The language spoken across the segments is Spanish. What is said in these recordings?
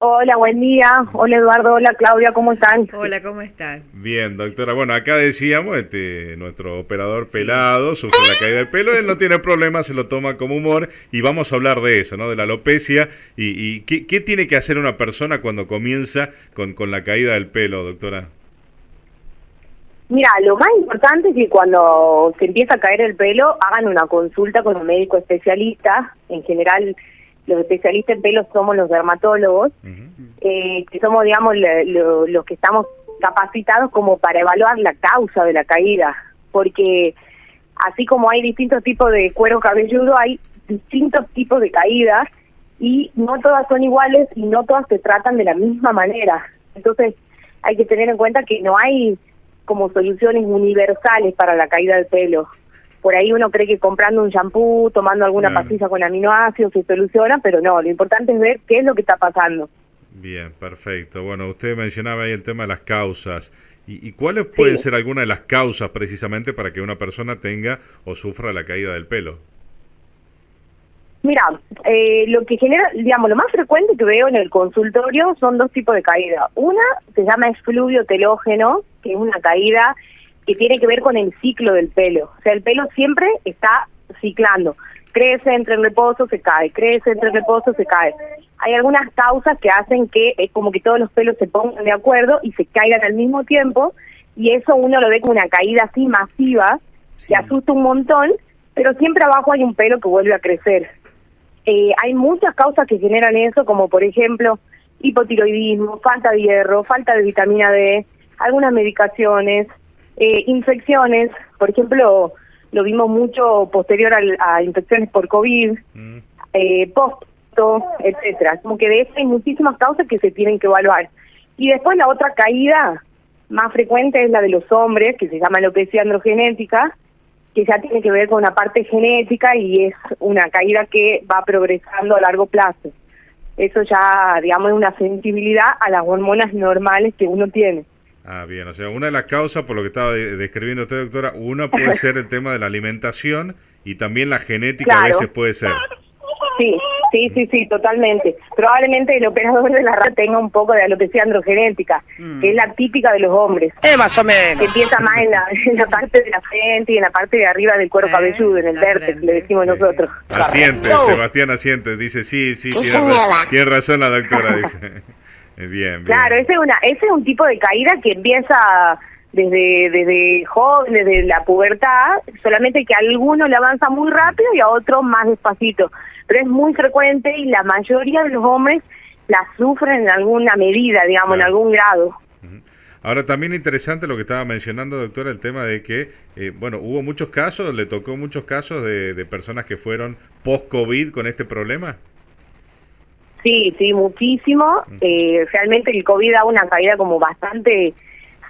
Hola, buen día. Hola, Eduardo. Hola, Claudia. ¿Cómo están? Hola, ¿cómo estás? Bien, doctora. Bueno, acá decíamos, nuestro operador Sí. pelado sufre la caída del pelo, él no tiene problema, se lo toma como humor y vamos a hablar de eso, ¿no? De la alopecia y qué tiene que hacer una persona cuando comienza con la caída del pelo, doctora. Mira, lo más importante es que cuando se empieza a caer el pelo, hagan una consulta con un médico especialista. En general, los especialistas en pelo somos los dermatólogos, Ujú. que somos, digamos, los que estamos capacitados como para evaluar la causa de la caída. Porque así como hay distintos tipos de cuero cabelludo, hay distintos tipos de caídas y no todas son iguales y no todas se tratan de la misma manera. Entonces, hay que tener en cuenta que no hay como soluciones universales para la caída del pelo. Por ahí uno cree que comprando un shampoo, tomando alguna Claro. pastilla con aminoácidos se soluciona, pero no, lo importante es ver qué es lo que está pasando. Bien, perfecto. Bueno, usted mencionaba ahí el tema de las causas. ¿Y cuáles pueden Sí. ser algunas de las causas precisamente para que una persona tenga o sufra la caída del pelo? Mira, lo que genera, digamos, lo más frecuente que veo en el consultorio son dos tipos de caída. Una se llama efluvio telógeno, que es una caída que tiene que ver con el ciclo del pelo. O sea, el pelo siempre está ciclando. Crece, entre el reposo, se cae, crece, entre el reposo, se cae. Hay algunas causas que hacen que es como que todos los pelos se pongan de acuerdo y se caigan al mismo tiempo, y eso uno lo ve como una caída así masiva, que Sí. asusta un montón, pero siempre abajo hay un pelo que vuelve a crecer. Hay muchas causas que generan eso, como por ejemplo hipotiroidismo, falta de hierro, falta de vitamina D, algunas medicaciones, infecciones. Por ejemplo, lo vimos mucho posterior a infecciones por COVID, Mm. posto, etcétera. Como que de eso hay muchísimas causas que se tienen que evaluar. Y después la otra caída más frecuente es la de los hombres, que se llama alopecia androgenética, que ya tiene que ver con una parte genética y es una caída que va progresando a largo plazo. Eso ya, digamos, es una sensibilidad a las hormonas normales que uno tiene. Ah, bien, o sea, una de las causas, por lo que estaba describiendo usted, doctora, una puede ser el tema de la alimentación y también la genética a veces Claro, puede ser. sí, sí, totalmente. Probablemente el operador de la radio tenga un poco de alopecia androgenética, que es la típica de los hombres, Más o que menos. empieza más en la parte de la frente y en la parte de arriba del cuero cabelludo, en el La vértex, le frente, decimos sí, nosotros. sí. Asiente, No. Sebastián asiente, dice, sí, sí, tiene razón la doctora, dice. Bien, Claro, bien. ese es un tipo de caída que empieza desde joven, desde la pubertad, solamente que a algunos le avanza muy rápido y a otros más despacito. Pero es muy frecuente y la mayoría de los hombres la sufren en alguna medida, digamos, en Claro. algún grado. Ujú. Ahora, también interesante lo que estaba mencionando, doctora, el tema de que, bueno, hubo muchos casos, le tocó muchos casos de personas que fueron post-COVID con este problema. Sí, sí, muchísimo. Realmente el COVID da una caída como bastante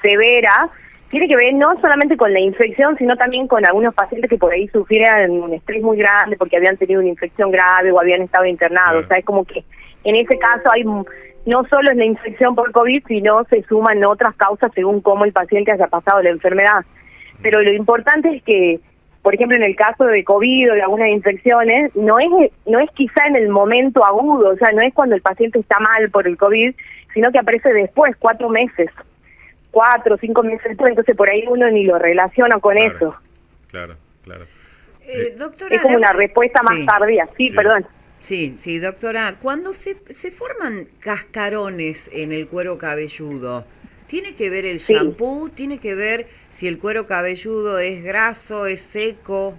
severa. Tiene que ver no solamente con la infección, sino también con algunos pacientes que por ahí sufrieran un estrés muy grande porque habían tenido una infección grave o habían estado internados. Claro. O sea, es como que en ese caso hay no solo es la infección por COVID, sino se suman otras causas según cómo el paciente haya pasado la enfermedad. Pero lo importante es que, por ejemplo, en el caso de COVID o de algunas infecciones, no es quizá en el momento agudo, o sea, no es cuando el paciente está mal por el COVID, sino que aparece después, 4 meses, 4 o 5 meses después, entonces por ahí uno ni lo relaciona con Claro, eso. claro, claro. Doctora, Es como una respuesta más sí, tardía. Sí, Sí. perdón. sí, doctora, cuando se forman cascarones en el cuero cabelludo, ¿tiene que ver el Sí. shampoo? ¿Tiene que ver si el cuero cabelludo es graso, es seco?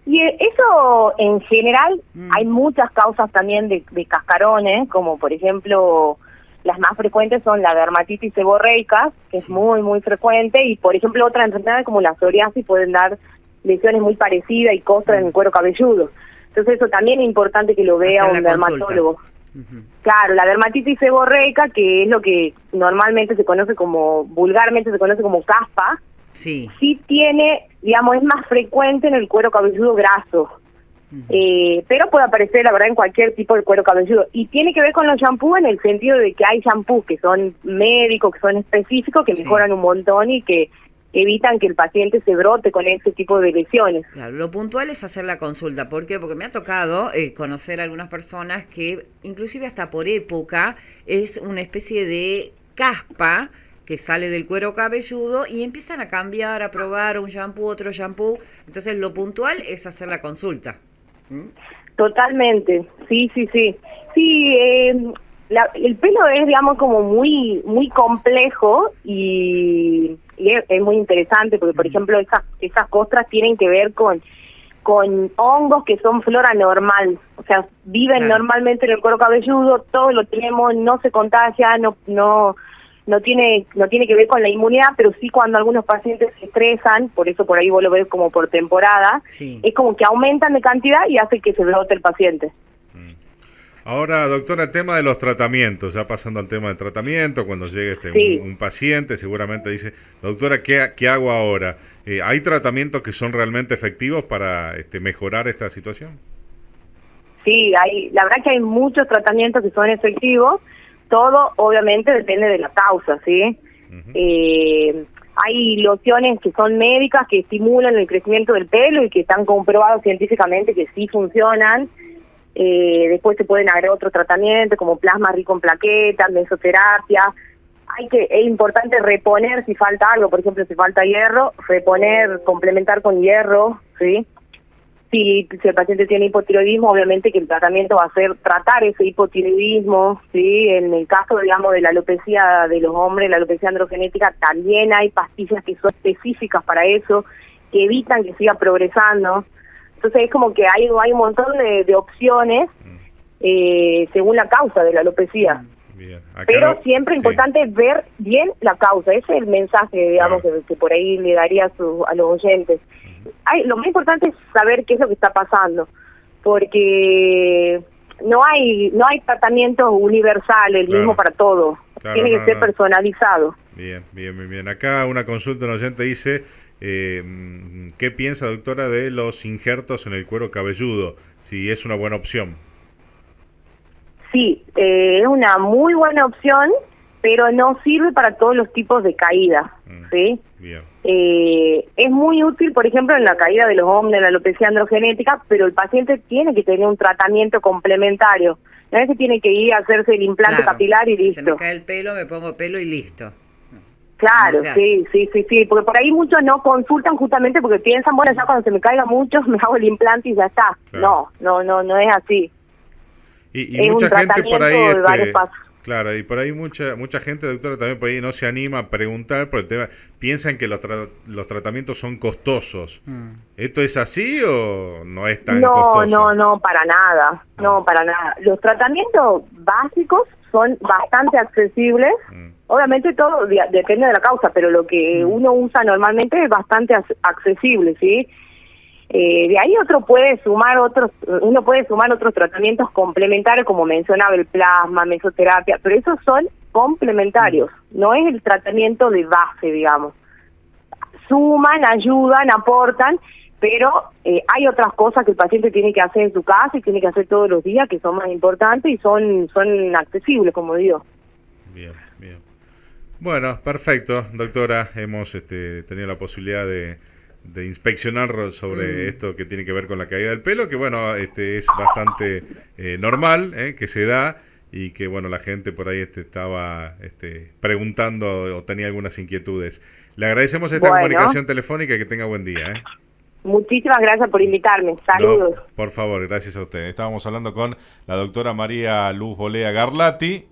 Y eso en general, Mm. hay muchas causas también de cascarones, como por ejemplo, las más frecuentes son la dermatitis seborreica, que es Sí. muy frecuente, y por ejemplo otras enfermedades como la psoriasis pueden dar lesiones muy parecidas y costras en el cuero cabelludo. Entonces eso también es importante que lo vea Hacer un la consulta. dermatólogo. Ujú. Claro, la dermatitis seborreica, que es lo que normalmente se conoce como, vulgarmente se conoce como caspa, Sí. sí tiene, digamos, es más frecuente en el cuero cabelludo graso. Pero puede aparecer, la verdad, en cualquier tipo de cuero cabelludo. Y tiene que ver con los shampoos en el sentido de que hay shampoos que son médicos, que son específicos, que Sí. mejoran un montón y que evitan que el paciente se brote con ese tipo de lesiones. Claro, lo puntual es hacer la consulta. ¿Por qué? Porque me ha tocado conocer a algunas personas que, inclusive hasta por época, es una especie de caspa que sale del cuero cabelludo y empiezan a cambiar, a probar un shampoo, otro shampoo. Entonces, lo puntual es hacer la consulta. ¿Mm? Totalmente, sí. Sí, el pelo es, digamos, como muy complejo y es muy interesante porque, por ejemplo, esas costras tienen que ver con hongos que son flora normal, o sea, viven normalmente en el cuero cabelludo, todos lo tenemos, no se contagia, no tiene que ver con la inmunidad, pero sí cuando algunos pacientes se estresan, por eso por ahí vos lo ves como por temporada, es como que aumentan de cantidad y hace que se brote el paciente. Ahora, doctora, el tema de los tratamientos, ya pasando al tema del tratamiento, cuando llegue un paciente seguramente dice, doctora, ¿qué hago ahora? ¿Hay tratamientos que son realmente efectivos para mejorar esta situación? Sí, la verdad que hay muchos tratamientos que son efectivos, todo obviamente depende de la causa, ¿sí? Hay lociones que son médicas que estimulan el crecimiento del pelo y que están comprobados científicamente que sí funcionan. Después se pueden agregar otros tratamientos como plasma rico en plaquetas, mesoterapia. Es importante reponer si falta algo, por ejemplo, si falta hierro, reponer, complementar con hierro, ¿sí? Si el paciente tiene hipotiroidismo, obviamente que el tratamiento va a ser tratar ese hipotiroidismo, ¿sí? En el caso, digamos, de la alopecia de los hombres, la alopecia androgenética, también hay pastillas que son específicas para eso, que evitan que siga progresando. Entonces es como que hay un montón de opciones según la causa de la alopecia. Bien. Pero siempre importante ver bien la causa. Ese es el mensaje, digamos, que por ahí le daría a los oyentes. Lo más importante es saber qué es lo que está pasando, porque no hay tratamiento universal, el mismo para todo. Tiene que ser personalizado. Bien. Acá una consulta de un oyente dice, ¿qué piensa, doctora, de los injertos en el cuero cabelludo? Si es una buena opción. Sí, es una muy buena opción, pero no sirve para todos los tipos de caída, ¿sí? Bien. Es muy útil, por ejemplo, en la caída de los hombres, en la alopecia androgenética, pero el paciente tiene que tener un tratamiento complementario. No es que tiene que ir a hacerse el implante capilar y listo. Se me cae el pelo, me pongo pelo y listo. Claro, sí, porque por ahí muchos no consultan justamente porque piensan, bueno, ya cuando se me caiga mucho me hago el implante y ya está. Claro. No es así. Y mucha gente por ahí, de varios pasos. claro, y por ahí mucha gente, doctora, también por ahí no se anima a preguntar por el tema, piensan que los tratamientos son costosos. ¿Esto es así o no es tan costoso? No, para nada, no, para nada. Los tratamientos básicos son bastante accesibles. Obviamente todo depende de la causa, pero lo que uno usa normalmente es bastante accesible, ¿sí? De ahí uno puede sumar otros tratamientos complementarios, como mencionaba el plasma, mesoterapia, pero esos son complementarios, no es el tratamiento de base, digamos. Suman, ayudan, aportan, pero hay otras cosas que el paciente tiene que hacer en su casa y tiene que hacer todos los días que son más importantes y son accesibles, como digo. Bien. Bueno, perfecto, doctora. Hemos tenido la posibilidad de inspeccionar sobre esto que tiene que ver con la caída del pelo, que bueno, es bastante normal, que se da y que bueno, la gente por ahí estaba preguntando o tenía algunas inquietudes. Le agradecemos esta comunicación telefónica y que tenga buen día. Muchísimas gracias por invitarme. Saludos. No, por favor, gracias a usted. Estábamos hablando con la doctora María Luz Bolea Garlati.